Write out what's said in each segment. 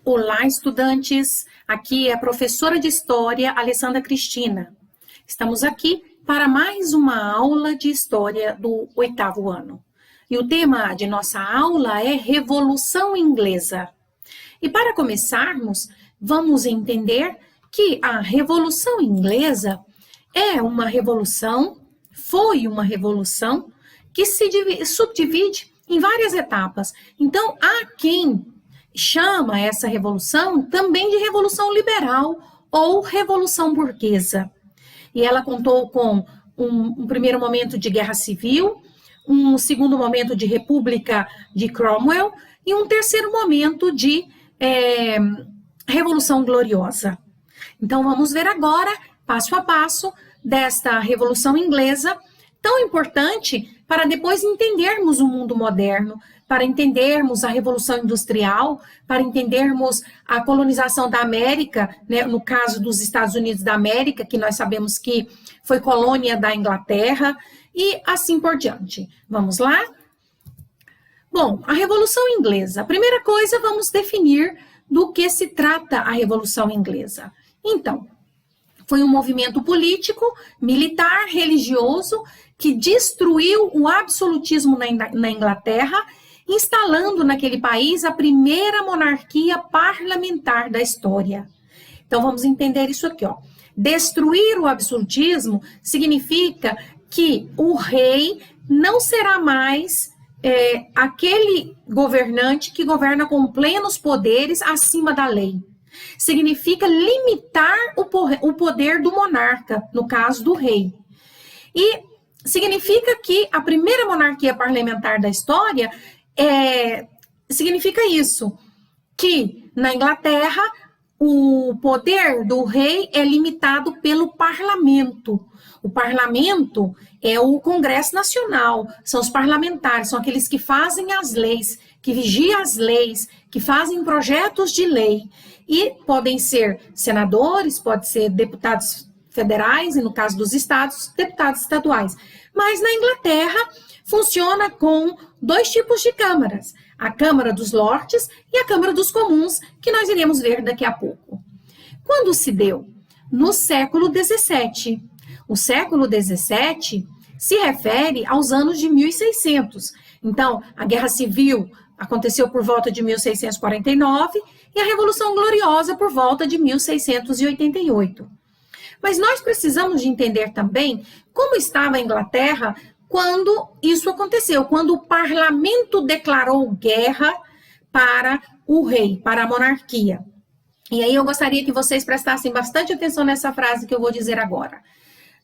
Olá, estudantes! Aqui é a professora de História, Alessandra Cristina. Estamos aqui para mais uma aula de História do 8º ano. E o tema de nossa aula é Revolução Inglesa. E para começarmos, vamos entender que a Revolução Inglesa foi uma revolução que se subdivide em várias etapas. Então, há quem chama essa revolução também de Revolução Liberal ou Revolução Burguesa. E ela contou com um primeiro momento de guerra civil, um segundo momento de República de Cromwell e um terceiro momento de Revolução Gloriosa. Então, vamos ver agora, passo a passo, desta Revolução Inglesa, tão importante para depois entendermos o mundo moderno, para entendermos a Revolução Industrial, para entendermos a colonização da América, né, no caso dos Estados Unidos da América, que nós sabemos que foi colônia da Inglaterra, e assim por diante. Vamos lá? Bom, a Revolução Inglesa. A primeira coisa, vamos definir do que se trata a Revolução Inglesa. Então, foi um movimento político, militar, religioso, que destruiu o absolutismo na Inglaterra, instalando naquele país a primeira monarquia parlamentar da história. Então, vamos entender isso aqui, ó. Destruir o absolutismo significa que o rei não será mais aquele governante que governa com plenos poderes acima da lei. Significa limitar o poder do monarca, no caso do rei. E significa que a primeira monarquia parlamentar da história significa isso, que na Inglaterra o poder do rei é limitado pelo parlamento. O parlamento é o Congresso Nacional, são os parlamentares, são aqueles que fazem as leis, que vigiam as leis, que fazem projetos de lei. E podem ser senadores, pode ser deputados federais, e no caso dos estados, deputados estaduais. Mas na Inglaterra funciona com dois tipos de câmaras, a Câmara dos Lordes e a Câmara dos Comuns, que nós iremos ver daqui a pouco. Quando se deu? No século XVII. O século XVII se refere aos anos de 1600. Então, a Guerra Civil aconteceu por volta de 1649 e a Revolução Gloriosa por volta de 1688. Mas nós precisamos de entender também como estava a Inglaterra quando isso aconteceu, quando o parlamento declarou guerra para o rei, para a monarquia. E aí eu gostaria que vocês prestassem bastante atenção nessa frase que eu vou dizer agora.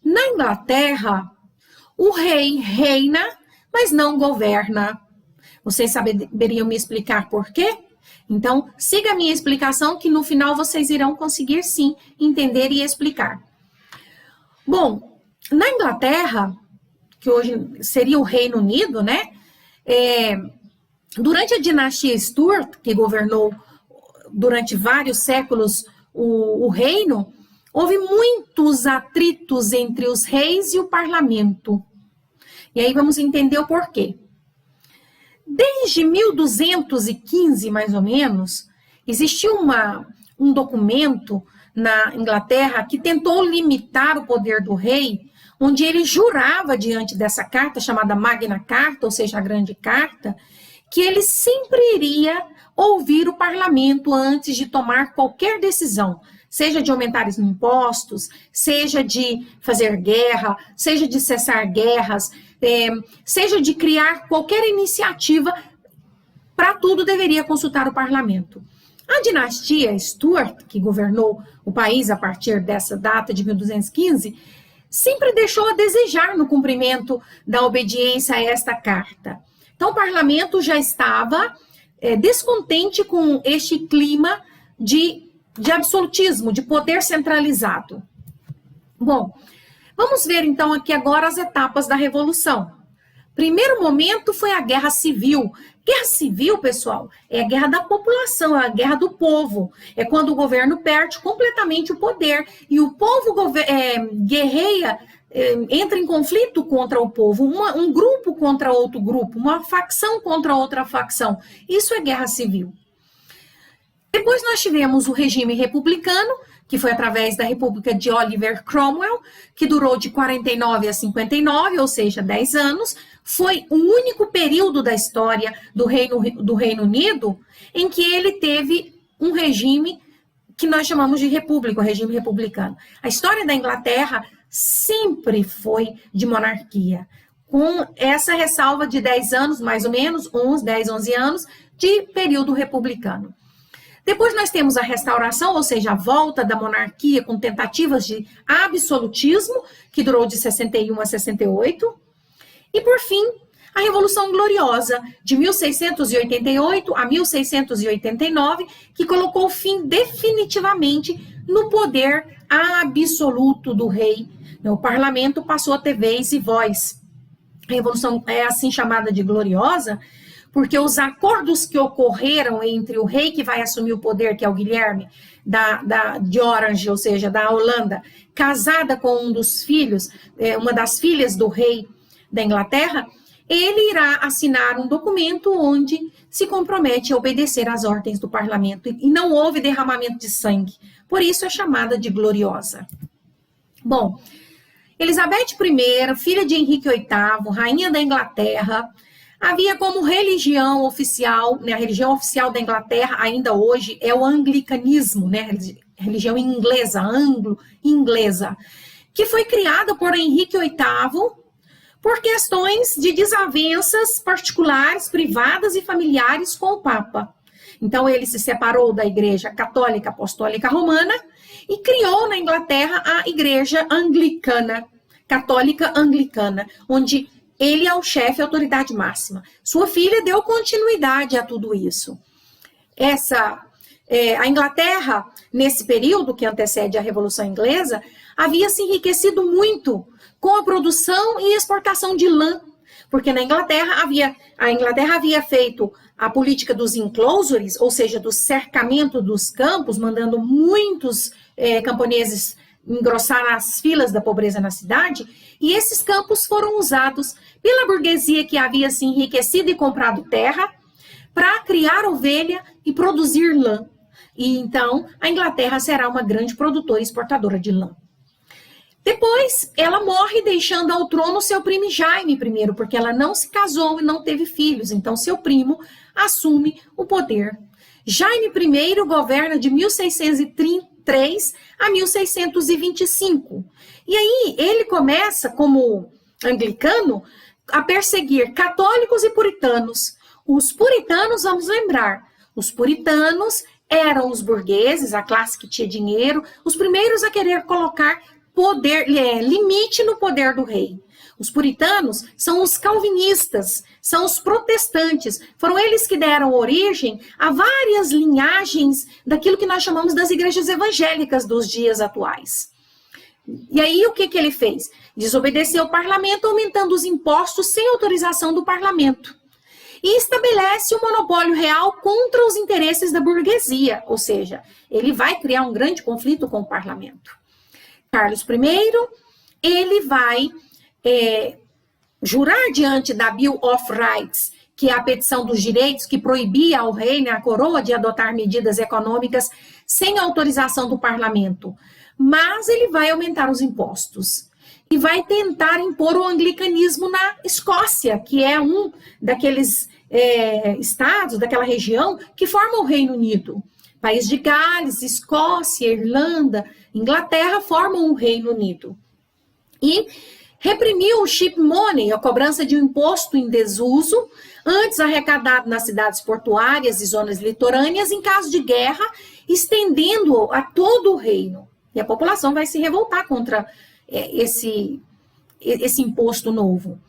Na Inglaterra, o rei reina, mas não governa. Vocês saberiam me explicar por quê? Então, siga a minha explicação que no final vocês irão conseguir sim entender e explicar. Bom, na Inglaterra, que hoje seria o Reino Unido, né? Durante a dinastia Stuart, que governou durante vários séculos o reino, houve muitos atritos entre os reis e o parlamento. E aí vamos entender o porquê. Desde 1215, mais ou menos, existiu um documento na Inglaterra que tentou limitar o poder do rei, onde ele jurava diante dessa carta, chamada Magna Carta, ou seja, a Grande Carta, que ele sempre iria ouvir o parlamento antes de tomar qualquer decisão, seja de aumentar os impostos, seja de fazer guerra, seja de cessar guerras, seja de criar qualquer iniciativa, para tudo deveria consultar o parlamento. A dinastia Stuart, que governou o país a partir dessa data de 1215, sempre deixou a desejar no cumprimento da obediência a esta carta. Então, o parlamento já estava descontente com este clima de absolutismo, de poder centralizado. Bom, vamos ver então aqui agora as etapas da Revolução. Primeiro momento foi a Guerra Civil. Guerra Civil, pessoal, é a guerra da população, é a guerra do povo. É quando o governo perde completamente o poder e o povo guerreia, entra em conflito contra o povo, um grupo contra outro grupo, uma facção contra outra facção. Isso é guerra civil. Depois nós tivemos o regime republicano, que foi através da República de Oliver Cromwell, que durou de 49 a 59, ou seja, 10 anos. Foi o único período da história do Reino Unido em que ele teve um regime que nós chamamos de república, o regime republicano. A história da Inglaterra sempre foi de monarquia, com essa ressalva de 10 anos, mais ou menos, 10, 11 anos, de período republicano. Depois nós temos a restauração, ou seja, a volta da monarquia com tentativas de absolutismo, que durou de 61 a 68. E, por fim, a Revolução Gloriosa, de 1688 a 1689, que colocou fim definitivamente no poder absoluto do rei. O parlamento passou a ter vez e voz. A Revolução é assim chamada de Gloriosa, porque os acordos que ocorreram entre o rei que vai assumir o poder, que é o Guilherme, de Orange, ou seja, da Holanda, casada com um dos filhos, uma das filhas do rei da Inglaterra, ele irá assinar um documento onde se compromete a obedecer às ordens do parlamento, e não houve derramamento de sangue. Por isso é chamada de Gloriosa. Bom, Elizabeth I, filha de Henrique VIII, rainha da Inglaterra, havia como religião oficial, né, a religião oficial da Inglaterra ainda hoje é o anglicanismo, né, religião inglesa, anglo-inglesa, que foi criada por Henrique VIII por questões de desavenças particulares, privadas e familiares com o Papa. Então ele se separou da Igreja Católica Apostólica Romana e criou na Inglaterra a Igreja Anglicana, Católica Anglicana, onde ele é o chefe, a autoridade máxima. Sua filha deu continuidade a tudo isso. A Inglaterra, nesse período que antecede a Revolução Inglesa, havia se enriquecido muito com a produção e exportação de lã, porque a Inglaterra havia feito a política dos enclosures, ou seja, do cercamento dos campos, mandando muitos camponeses engrossar as filas da pobreza na cidade, e esses campos foram usados pela burguesia que havia se enriquecido e comprado terra para criar ovelha e produzir lã. E então a Inglaterra será uma grande produtora e exportadora de lã. Depois ela morre deixando ao trono seu primo Jaime I, porque ela não se casou e não teve filhos, então seu primo assume o poder. Jaime I governa de 1633 a 1625. E aí ele começa, como anglicano, a perseguir católicos e puritanos. Os puritanos, vamos lembrar, os puritanos eram os burgueses, a classe que tinha dinheiro, os primeiros a querer colocar limite no poder do rei. Os puritanos são os calvinistas, são os protestantes. Foram eles que deram origem a várias linhagens daquilo que nós chamamos das igrejas evangélicas dos dias atuais. E aí o que ele fez? Desobedeceu o parlamento, aumentando os impostos sem autorização do parlamento. E estabelece um monopólio real contra os interesses da burguesia, ou seja, ele vai criar um grande conflito com o parlamento. Carlos I, ele vai jurar diante da Bill of Rights, que é a petição dos direitos que proibia ao rei, né, a coroa, de adotar medidas econômicas sem autorização do parlamento. Mas ele vai aumentar os impostos e vai tentar impor o anglicanismo na Escócia, que é um daqueles estados, daquela região que forma o Reino Unido. País de Gales, Escócia, Irlanda, Inglaterra formam o Reino Unido. E reprimiu o ship money, a cobrança de um imposto em desuso, antes arrecadado nas cidades portuárias e zonas litorâneas, em caso de guerra, estendendo-o a todo o reino. E a população vai se revoltar contra esse imposto novo.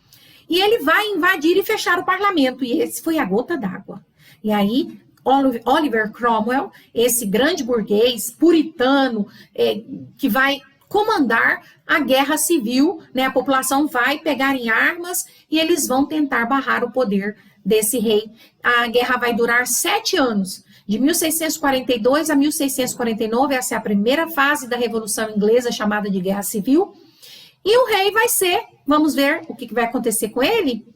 E ele vai invadir e fechar o parlamento, e esse foi a gota d'água. E aí, Oliver Cromwell, esse grande burguês puritano, que vai comandar a guerra civil, né? A população vai pegar em armas e eles vão tentar barrar o poder desse rei. A guerra vai durar 7 anos, de 1642 a 1649, essa é a primeira fase da Revolução Inglesa, chamada de Guerra Civil. E o rei vai ser, vamos ver o que vai acontecer com ele.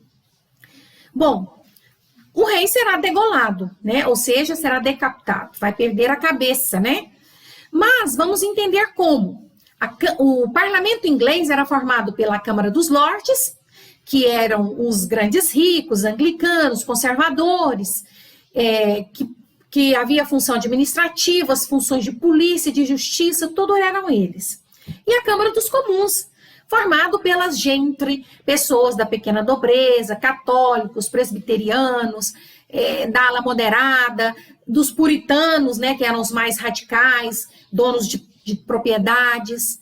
Bom, o rei será degolado, né? Ou seja, será decapitado, vai perder a cabeça, né? Mas vamos entender como. O parlamento inglês era formado pela Câmara dos Lordes, que eram os grandes ricos, anglicanos, conservadores, que havia função administrativa, as funções de polícia, de justiça, tudo eram eles. E a Câmara dos Comuns, formado pelas gentry, pessoas da pequena nobreza, católicos, presbiterianos, da ala moderada, dos puritanos, né, que eram os mais radicais, donos de propriedades.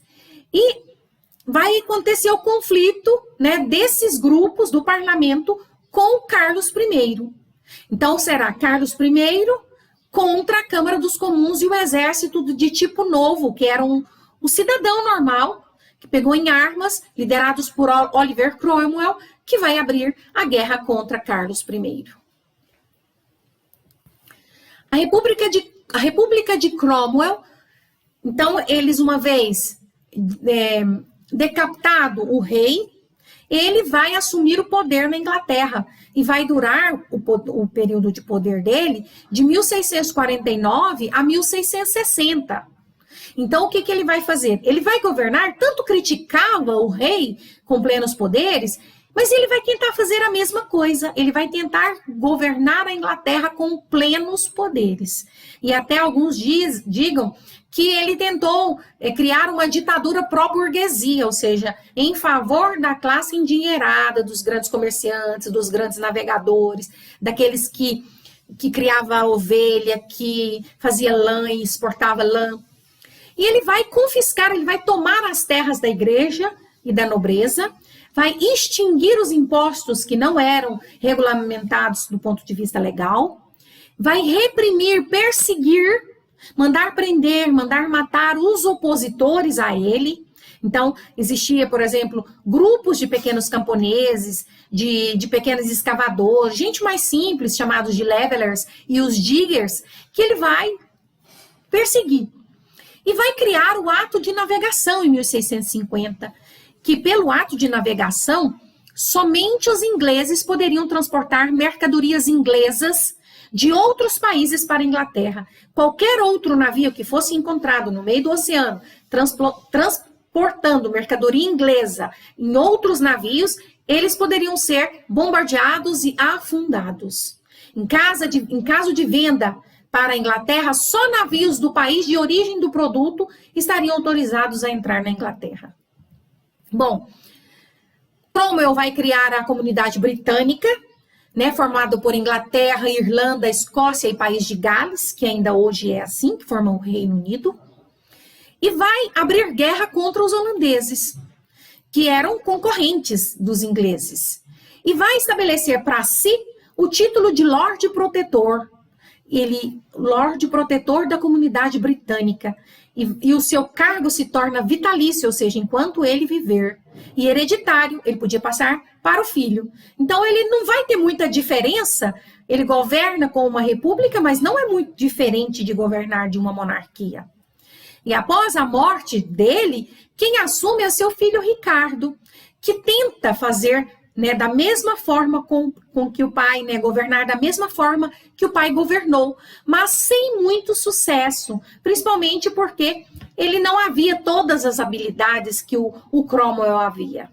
E vai acontecer o conflito, né, desses grupos do parlamento com Carlos I. Então, será Carlos I contra a Câmara dos Comuns e o exército de tipo novo, que era um cidadão normal, que pegou em armas, liderados por Oliver Cromwell, que vai abrir a guerra contra Carlos I. A República de Cromwell, então, eles uma vez decapitado o rei, ele vai assumir o poder na Inglaterra e vai durar o período de poder dele de 1649 a 1660. Então, o que ele vai fazer? Ele vai governar, tanto criticava o rei com plenos poderes, mas ele vai tentar fazer a mesma coisa. Ele vai tentar governar a Inglaterra com plenos poderes. E até alguns digam que ele tentou criar uma ditadura pró-burguesia, ou seja, em favor da classe endinheirada, dos grandes comerciantes, dos grandes navegadores, daqueles que criava ovelha, que fazia lã e exportava lã. E ele vai confiscar, ele vai tomar as terras da igreja e da nobreza, vai extinguir os impostos que não eram regulamentados do ponto de vista legal, vai reprimir, perseguir, mandar prender, mandar matar os opositores a ele. Então, existia, por exemplo, grupos de pequenos camponeses, de pequenos escavadores, gente mais simples, chamados de levelers, e os diggers, que ele vai perseguir. E vai criar o ato de navegação em 1650, que pelo ato de navegação, somente os ingleses poderiam transportar mercadorias inglesas de outros países para a Inglaterra. Qualquer outro navio que fosse encontrado no meio do oceano, transportando mercadoria inglesa em outros navios, eles poderiam ser bombardeados e afundados. Em caso de venda para a Inglaterra, só navios do país de origem do produto estariam autorizados a entrar na Inglaterra. Bom, Cromwell vai criar a Comunidade Britânica, né, formado por Inglaterra, Irlanda, Escócia e País de Gales, que ainda hoje é assim, que formam o Reino Unido, e vai abrir guerra contra os holandeses, que eram concorrentes dos ingleses, e vai estabelecer para si o título de Lorde Protetor, Lorde Protetor da Comunidade Britânica, e o seu cargo se torna vitalício, ou seja, enquanto ele viver, e hereditário, ele podia passar para o filho. Então, ele não vai ter muita diferença, ele governa com uma república, mas não é muito diferente de governar de uma monarquia. E após a morte dele, quem assume é seu filho Ricardo, que tenta fazer, né, da mesma forma com que o pai, né, governar da mesma forma que o pai governou, mas sem muito sucesso, principalmente porque ele não havia todas as habilidades que o Cromwell havia.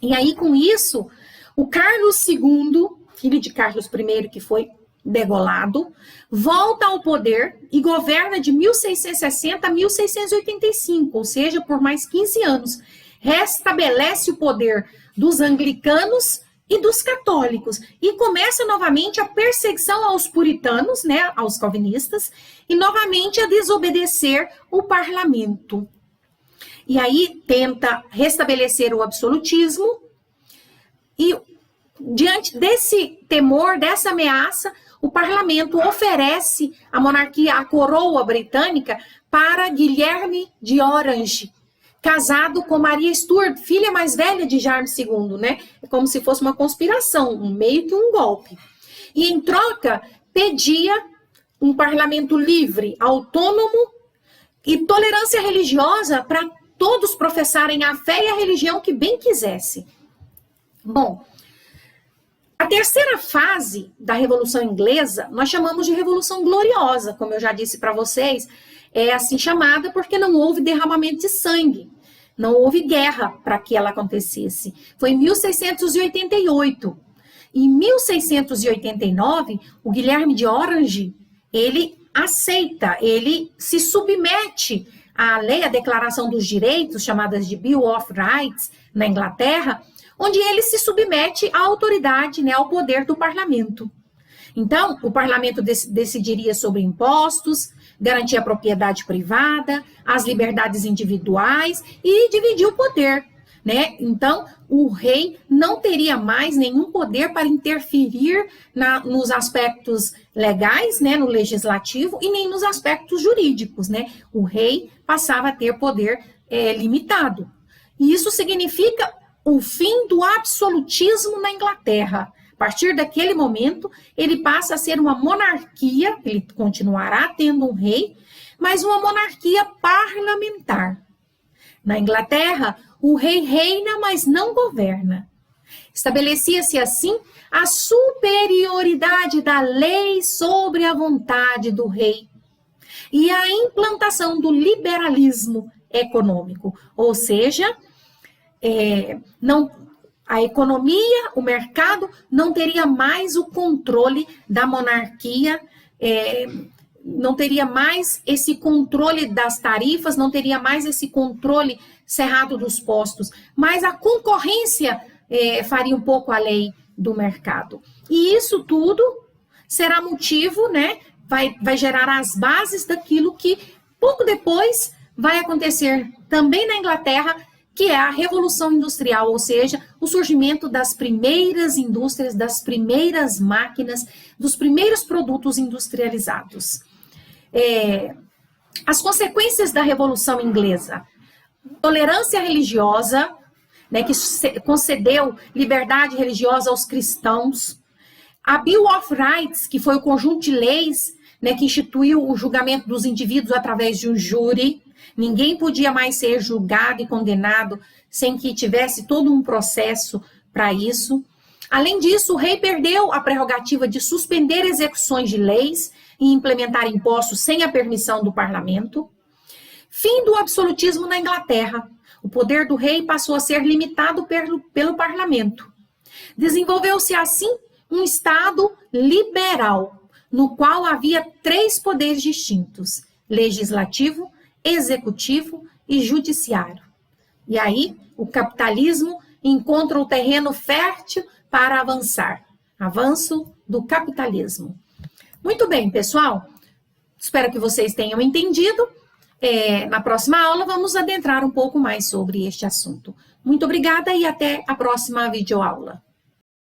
E aí, com isso, o Carlos II, filho de Carlos I, que foi degolado, volta ao poder e governa de 1660 a 1685, ou seja, por mais 15 anos. Restabelece o poder dos anglicanos e dos católicos, e começa novamente a perseguição aos puritanos, né, aos calvinistas, e novamente a desobedecer o parlamento. E aí tenta restabelecer o absolutismo, e diante desse temor, dessa ameaça, o parlamento oferece a monarquia, a coroa britânica, para Guilherme de Orange, casado com Maria Stuart, filha mais velha de Charles II, né? É como se fosse uma conspiração, meio que um golpe. E em troca, pedia um parlamento livre, autônomo e tolerância religiosa para todos professarem a fé e a religião que bem quisessem. Bom, A terceira fase da Revolução Inglesa, nós chamamos de Revolução Gloriosa, como eu já disse para vocês, é assim chamada porque não houve derramamento de sangue, não houve guerra para que ela acontecesse. Foi em 1688. Em 1689, o Guilherme de Orange, ele aceita, ele se submete à lei, à Declaração dos Direitos, chamadas de Bill of Rights, na Inglaterra, onde ele se submete à autoridade, né, ao poder do parlamento. Então, o parlamento decidiria sobre impostos, garantir a propriedade privada, as liberdades individuais e dividir o poder, né? Então, o rei não teria mais nenhum poder para interferir nos aspectos legais, né, no legislativo, e nem nos aspectos jurídicos, né? O rei passava a ter poder limitado. E isso significa o fim do absolutismo na Inglaterra. A partir daquele momento, ele passa a ser uma monarquia, ele continuará tendo um rei, mas uma monarquia parlamentar. Na Inglaterra, o rei reina, mas não governa. Estabelecia-se assim a superioridade da lei sobre a vontade do rei e a implantação do liberalismo econômico, ou seja, a economia, o mercado, não teria mais o controle da monarquia, não teria mais esse controle das tarifas, não teria mais esse controle cerrado dos postos, mas a concorrência faria um pouco a lei do mercado. E isso tudo será motivo, né, vai gerar as bases daquilo que pouco depois vai acontecer também na Inglaterra, que é a Revolução Industrial, ou seja, o surgimento das primeiras indústrias, das primeiras máquinas, dos primeiros produtos industrializados. As consequências da Revolução Inglesa: tolerância religiosa, né, que concedeu liberdade religiosa aos cristãos; a Bill of Rights, que foi o conjunto de leis, né, que instituiu o julgamento dos indivíduos através de um júri. Ninguém podia mais ser julgado e condenado sem que tivesse todo um processo para isso. Além disso, o rei perdeu a prerrogativa de suspender execuções de leis e implementar impostos sem a permissão do parlamento. Fim do absolutismo na Inglaterra. O poder do rei passou a ser limitado pelo parlamento. Desenvolveu-se assim um Estado liberal, no qual havia 3 poderes distintos: legislativo, executivo e judiciário. E aí, o capitalismo encontra o terreno fértil para avançar. Avanço do capitalismo. Muito bem, pessoal. Espero que vocês tenham entendido. Na próxima aula, vamos adentrar um pouco mais sobre este assunto. Muito obrigada e até a próxima videoaula.